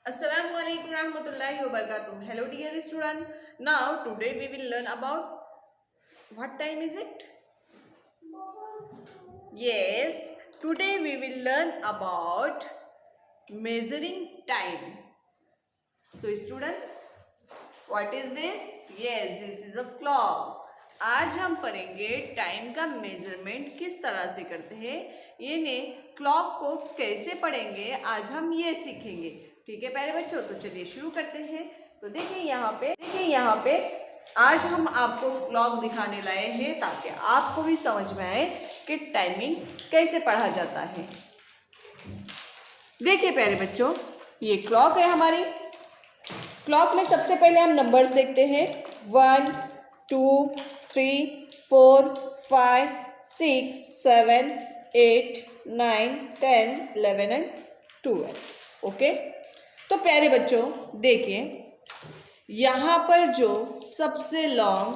Assalamu alaikum warahmatullahi wabarakatuh. Hello dear student. Now today we will learn about what time is it? Yes, today we will learn about measuring time. So student, what is this? Yes, this is a clock. आज हम पढ़ेंगे time का measurement किस तरह से करते हैं, यानी क्लॉक को कैसे पढ़ेंगे आज हम ये सीखेंगे। ठीक है प्यारे बच्चों, तो चलिए शुरू करते हैं। तो देखिए यहाँ पे आज हम आपको क्लॉक दिखाने लाए हैं ताकि आपको भी समझ में आए कि टाइमिंग कैसे पढ़ा जाता है। देखिए प्यारे बच्चों, ये क्लॉक है हमारी। क्लॉक में सबसे पहले हम नंबर्स देखते हैं 1 2 3 4 5 6 7 8 9 10 11 एंड 12। ओके, तो प्यारे बच्चों देखिए यहाँ पर जो सबसे लॉन्ग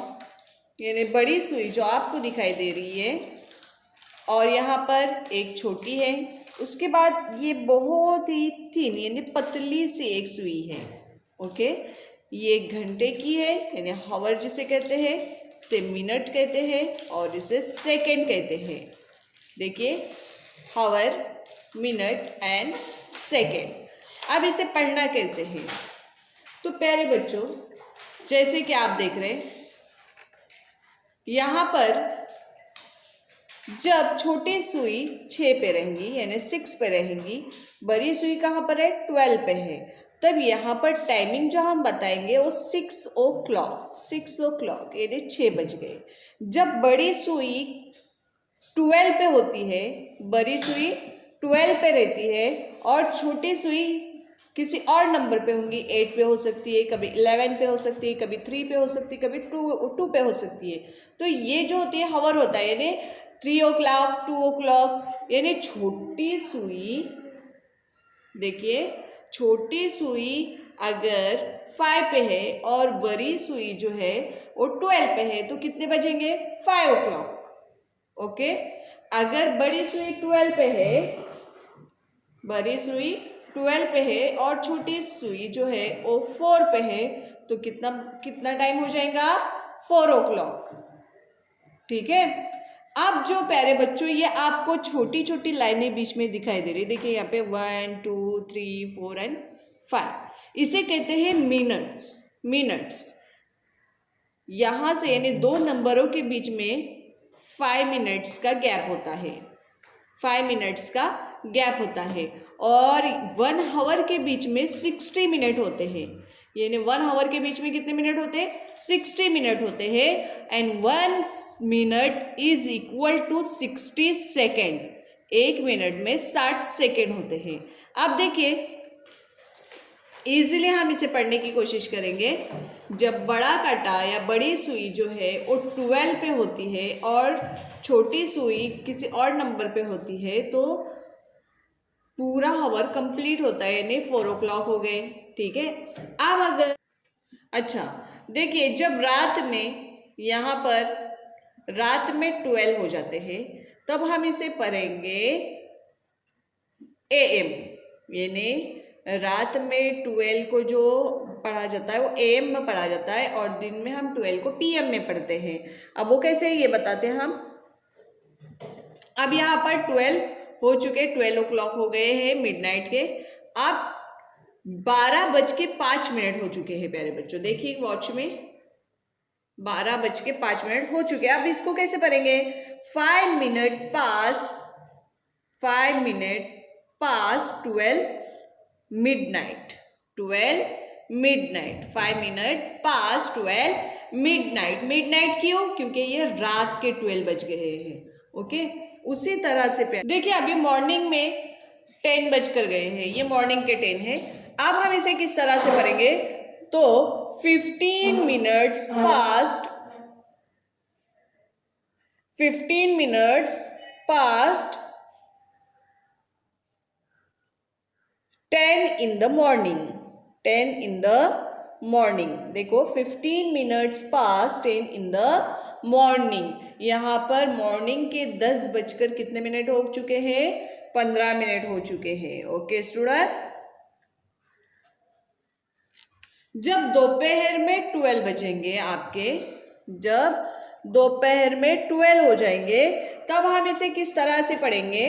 यानी बड़ी सुई जो आपको दिखाई दे रही है और यहाँ पर एक छोटी है, उसके बाद ये बहुत ही थिन यानी पतली सी एक सुई है। ओके, ये घंटे की है यानी हावर जिसे कहते हैं, से मिनट कहते हैं और इसे सेकंड कहते हैं। देखिए हावर, मिनट एंड सेकंड। अब इसे पढ़ना कैसे है, तो प्यारे बच्चों जैसे कि आप देख रहे हैं यहाँ पर जब छोटी सुई 6 पे रहेंगी यानी 6 पे रहेंगी, बड़ी सुई कहाँ पर है 12 पे है, तब यहाँ पर टाइमिंग जो हम बताएंगे वो 6 o'clock यानी 6 बज गए। जब बड़ी सुई 12 पे होती है, बड़ी सुई 12 पे रहती है और छोटी सुई किसी और नंबर पे होंगी, 8 पे हो सकती है, कभी 11 पे हो सकती है, कभी 3 पे हो सकती है, कभी 2 पे हो सकती है। तो ये जो होती है हावर होता है यानी 3 o'clock 2 o'clock यानी छोटी सुई। देखिए छोटी सुई अगर 5 पे है और बड़ी सुई जो है वो 12 पे है तो कितने बजेंगे 5 o'clock। ओके, अगर बड़ी सुई 12 पे है, बड़ी सुई 12 पे है और छोटी सुई जो है वो 4 पे है तो कितना कितना टाइम हो जाएगा 4 o'clock। ठीक है, अब जो प्यारे बच्चों ये आपको छोटी छोटी लाइनें बीच में दिखाई दे रही है, देखिए यहाँ पे 1 2 3 4 एंड 5, इसे कहते हैं मिनट्स। यहाँ से यानी दो नंबरों के बीच में 5 मिनट्स का गैप होता है, 5 मिनट्स का गैप होता है और 1 हावर के बीच में 60 मिनट होते हैं, यानी 1 हावर के बीच में कितने मिनट होते हैं 60 मिनट होते हैं। And 1 minute is equal to 60 second, 1 minute में 60 सेकेंड होते हैं। अब देखिए इजीली हम इसे पढ़ने की कोशिश करेंगे। जब बड़ा कांटा या बड़ी सुई जो है वो 12 पे होती है और छोटी सुई किसी और नंबर पे होती है तो पूरा हावर कंप्लीट होता है यानी 4 o'clock हो गए। ठीक है, अब अगर अच्छा देखिए जब रात में यहाँ पर रात में 12 हो जाते हैं तब हम इसे पढ़ेंगे AM, यानी रात में 12 को जो पढ़ा जाता है वो AM में पढ़ा जाता है और दिन में हम 12 को PM में पढ़ते हैं। अब वो कैसे ये बताते हैं हम। अब यहाँ पर 12 हो चुके, 12 o'clock हो गए हैं मिडनाइट के। अब 12:05 हो चुके हैं प्यारे बच्चों, देखिए वॉच में 12:05 हो चुके हैं। अब इसको कैसे पढ़ेंगे 5 मिनट पास 12 मिडनाइट 5 मिनट पास 12 मिडनाइट क्यों, क्योंकि ये रात के 12 बज गए हैं। ओके, उसी तरह से देखिए अभी मॉर्निंग में 10 बजकर गए हैं, ये मॉर्निंग के 10 है। अब हम इसे किस तरह से पढ़ेंगे तो 15 minutes past 10 in the morning. देखो 15 minutes pass 10 in the morning, यहाँ पर मॉर्निंग के 10 बजकर कितने मिनट हो चुके हैं 15 मिनट हो चुके हैं। ओके स्टूडेंट, जब दोपहर में 12 बजेंगे आपके, जब दोपहर में 12 हो जाएंगे, तब हम इसे किस तरह से पढ़ेंगे?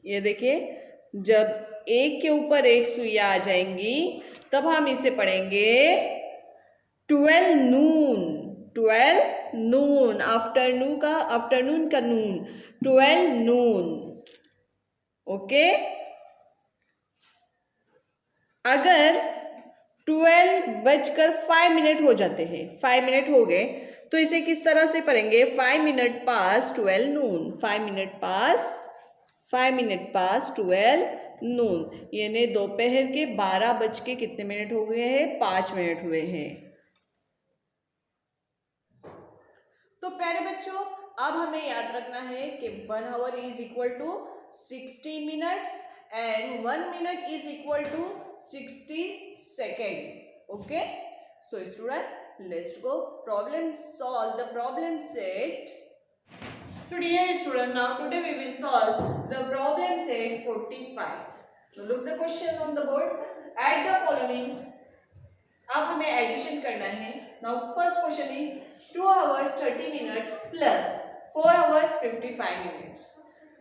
ये देखिए, जब एक के ऊपर एक सुइयां आ जाएंगी तब हम इसे पढ़ेंगे 12 नून। 12 नून, आफ्टरनून का नून, 12 नून। ओके, अगर 12 बजकर 5 मिनट हो जाते हैं, 5 मिनट हो गए, तो इसे किस तरह से पढ़ेंगे? 5 मिनट पास 12 नून, 5 मिनट पास 12 नून, यानी दोपहर के 12 बज के कितने मिनट हो गए हैं? 5 मिनट हुए हैं। तो प्यारे बच्चों, अब हमें याद रखना है कि 1 hour is equal to 60 minutes and 1 minute is equal to 60 second. Okay, so student, let's go problem solve the problem set. So dear student, now today we will solve the problem set 45. So look the question on the board. Add the following. अब हमें addition करना है. Now first question is 2 hours 30 minutes plus 4 hours 55 minutes.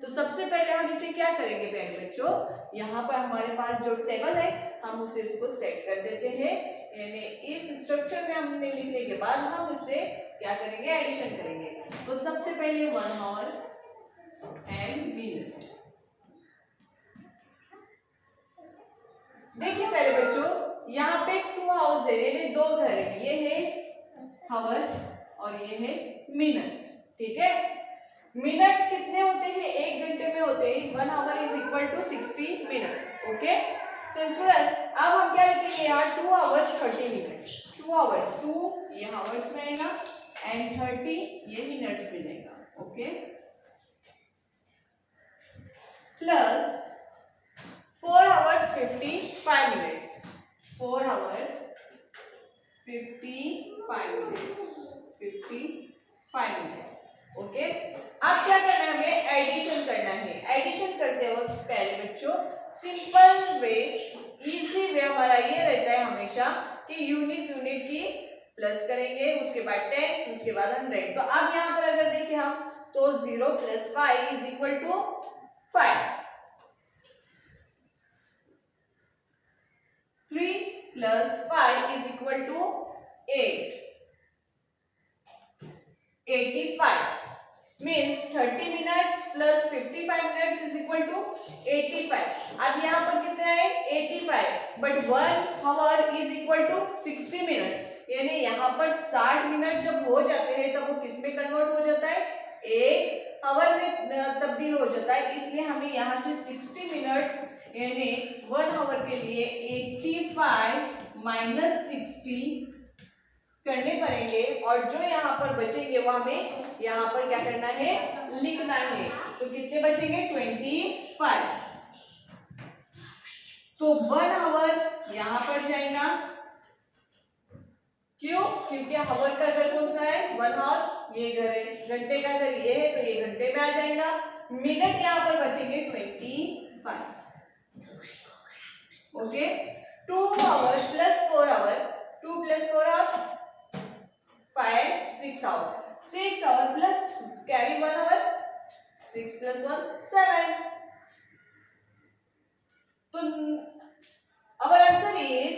तो सबसे पहले हम इसे क्या करेंगे प्यारे बच्चों? यहाँ पर हमारे पास जो टेबल है हम उसे इसको सेट कर देते हैं, यानी इस स्ट्रक्चर में हमने लिखने के बाद हम उसे क्या करेंगे? एडिशन करेंगे. तो सबसे पहले 1 आवर एंड मिनट. देखिए पहले बच्चों, यहाँ पे 2 हाउस है, यानी 2 घर है. ये है हावर और ये है मिनट. ठीक है, मिनट कितने होते हैं? 1 घंटे में होते हैं. 1 hour is equal to 60 minute. Okay, so student, अब हम क्या लिखेंगे यहाँ? 2 आवर्स 30 मिनट्स. 2 आवर्स, 2 ये आवर्स में आएगा एंड 30 ये मिनट्स में जाएगा. Okay, plus 4 hours 55 minutes. 4 hours 55 minutes. 55 minutes. Okay, अब क्या करना है? हमें एडिशन करना है. एडिशन करते वक्त पहले बच्चों सिंपल वे, इजी वे हमारा ये रहता है हमेशा कि यूनिट की प्लस करेंगे, उसके बाद टेंस, उसके बाद 100. तो अब यहाँ पर अगर देखें हम, तो 0 + 5 is equal to 5. 3 + 5 is equal to 8. 85 means 30 minutes plus 55 minutes is equal to 85. अब यहाँ पर कितना है? 85. But 1 hour is equal to 60 minute, यानी यहाँ पर 60 मिनट जब हो जाते हैं तब वो किस में कन्वर्ट हो जाता है? 1 आवर में तब्दील हो जाता है. इसलिए हमें यहाँ से 60 मिनट्स यानी 1 आवर के लिए 85 - 60 करने पड़ेंगे, और जो यहाँ पर बचेंगे वो हमें यहाँ पर क्या करना है? लिखना है. तो कितने बचेंगे? 25. तो 1 आवर यहाँ पर जाएगा. क्यों? क्योंकि आवर का घर कौन सा है? 1 आवर. ये घर है. घंटे का घर ये है, तो ये घंटे में आ जाएगा. मिनट यहाँ पर बचेंगे 25. Okay, 2 hour plus 4 hour. 2 + 4 hour 5 6 hour. 6 hour plus carry 1 hour. 6 + 1 7. तो our answer is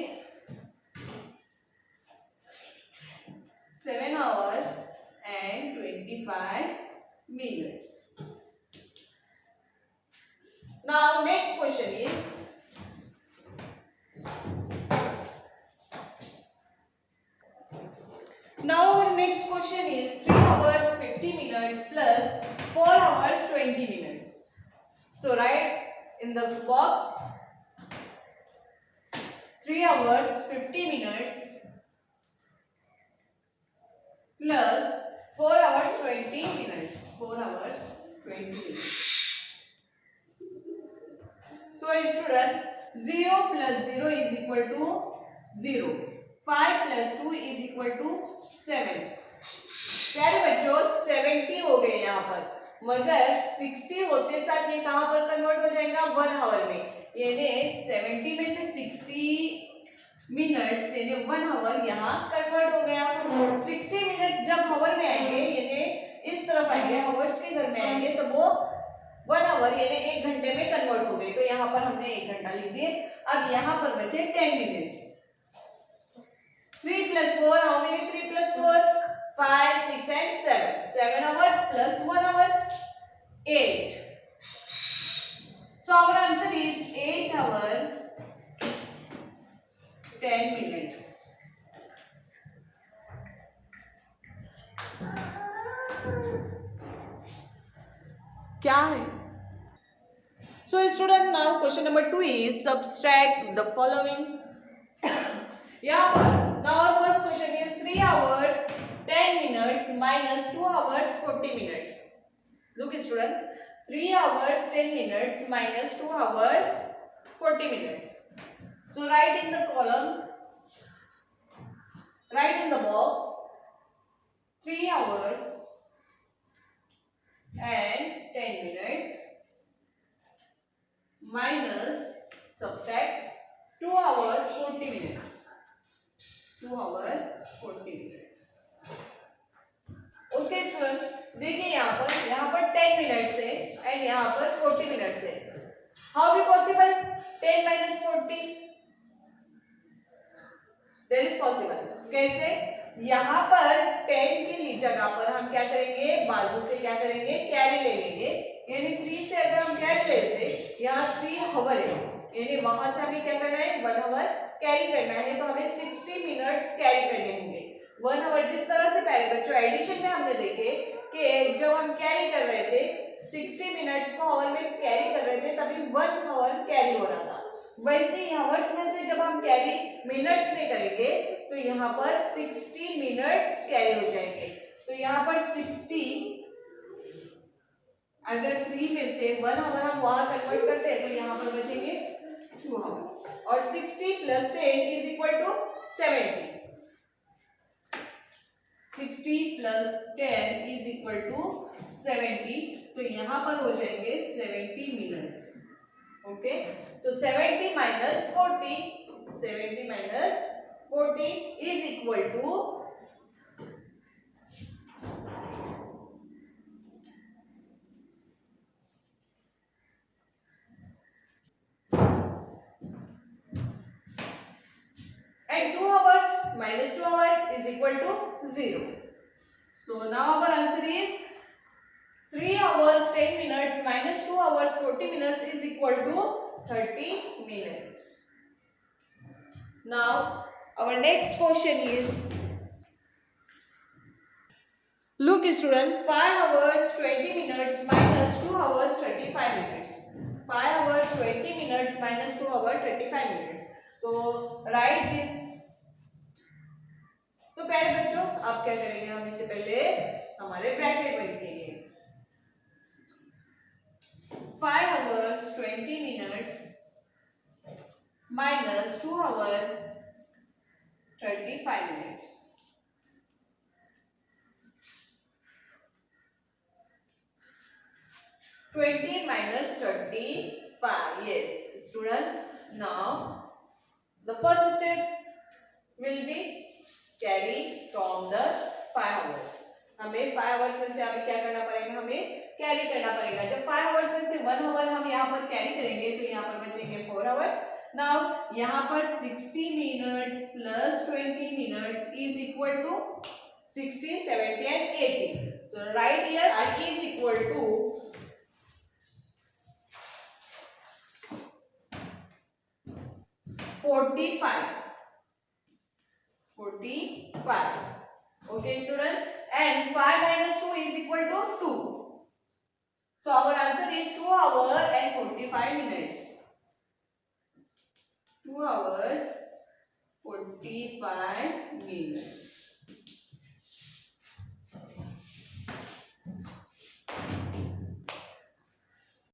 7 hours and 25 minutes. Now next question is next question is 3 hours 50 minutes plus 4 hours 20 minutes. So write in the box 3 hours 50 minutes plus 4 hours 20 minutes. 4 hours 20 minutes. So student, 0 plus 0 is equal to 0. 5 plus 2 is equal to 7. प्यारे बच्चों 70 हो गए यहाँ पर, मगर 60 होते साथ ये कहाँ पर कन्वर्ट हो जाएगा? 1 आवर में. यानी 70 में से 60 मिनट्स यानी 1 आवर यहाँ कन्वर्ट हो गया। 60 मिनट जब हावर में आएंगे यानी इस तरफ आएंगे, हावर्स के घर में आएंगे, तो वो 1 आवर यानी 1 घंटे में कन्वर्ट हो गए। तो यहाँ पर हमने 1 घंटा लिख दिए। अब यहाँ पर बचे 10 minutes. 3 plus 4, how many 3 plus 4? 5, 6 and 7. 7 hours plus 1 hour, 8. So our answer is 8 hour 10 minutes. क्या है? So student, now question number 2 is subtract the following. यहाँ पर now our first question is 3 hours 10 minutes minus 2 hours 40 minutes. Look student, 3 hours 10 minutes minus 2 hours 40 minutes. So write in the column, write in the box 3 hours and 10 minutes minus subtract 2 hours 40 minutes. 2 hours 40 minutes. Okay student, देखिए यहाँ पर 10 minutes है and यहाँ पर 40 minutes है। How be possible 10 minus 40? There is possible. कैसे? यहाँ पर 10 की जगह पर हम क्या करेंगे, बाजू से क्या करेंगे, कैरी ले लेंगे। यानी 3 से अगर हम कैरी लेते, यहाँ 3 हावर है यानी वहां से हमें क्या करना है, 1 आवर कैरी करना है, तो हमें 60 मिनट्स कैरी करने होंगे। 1 आवर जिस तरह से पहले बच्चों एडिशन में हमने देखे कि जब हम कैरी कर रहे थे 60 मिनट्स को आवर में कैरी कर रहे थे तभी 1 आवर कैरी हो रहा था। वैसे ही आवर्स में से जब हम कैरी मिनट्स में करेंगे तो यहाँ पर 60 मिनट्स कैरी हो जाएंगे। तो यहाँ पर 60 अगर 3 में से 1 आवर हम वहां कन्वर्ट करते हैं तो यहाँ पर बचेंगे 2 आवर और 60 plus 10 is equal to 70। 60 plus 10 is equal to 70। तो यहाँ पर हो जाएंगे 70 minutes. Okay, so 70 minus 40, 70 minus 40 is equal to 2 hours minus 2 hours is equal to 0. So now our answer is 3 hours 10 minutes minus 2 hours 40 minutes is equal to 30 minutes. Now our next question is, look student, 5 hours 20 minutes minus 2 hours 35 minutes. 5 hours 20 minutes minus 2 hours 35 minutes. तो right this. तो पहले बच्चों अब क्या करेंगे, हम इससे पहले हमारे ब्रैकेट में लिखेंगे 5 hours 20 minutes minus 2 hours 35 minutes. Twenty minus 35. Yes, student. Now the first step will be carry from the 5 hours. हमें 5 hours में से हमें क्या करना पड़ेगा, हमें कैरी करना पड़ेगा। जब 5 hours में से 1 आवर हम यहाँ पर कैरी करेंगे तो यहाँ पर बचेंगे 4 hours. Now यहाँ पर 60 minutes plus 20 minutes is equal to 60, 70 and 80. So right here I is equal to 45. 45. Okay student, and 5 minus 2 is equal to 2. So our answer is 2 hours and 45 minutes. 2 hours 45 minutes.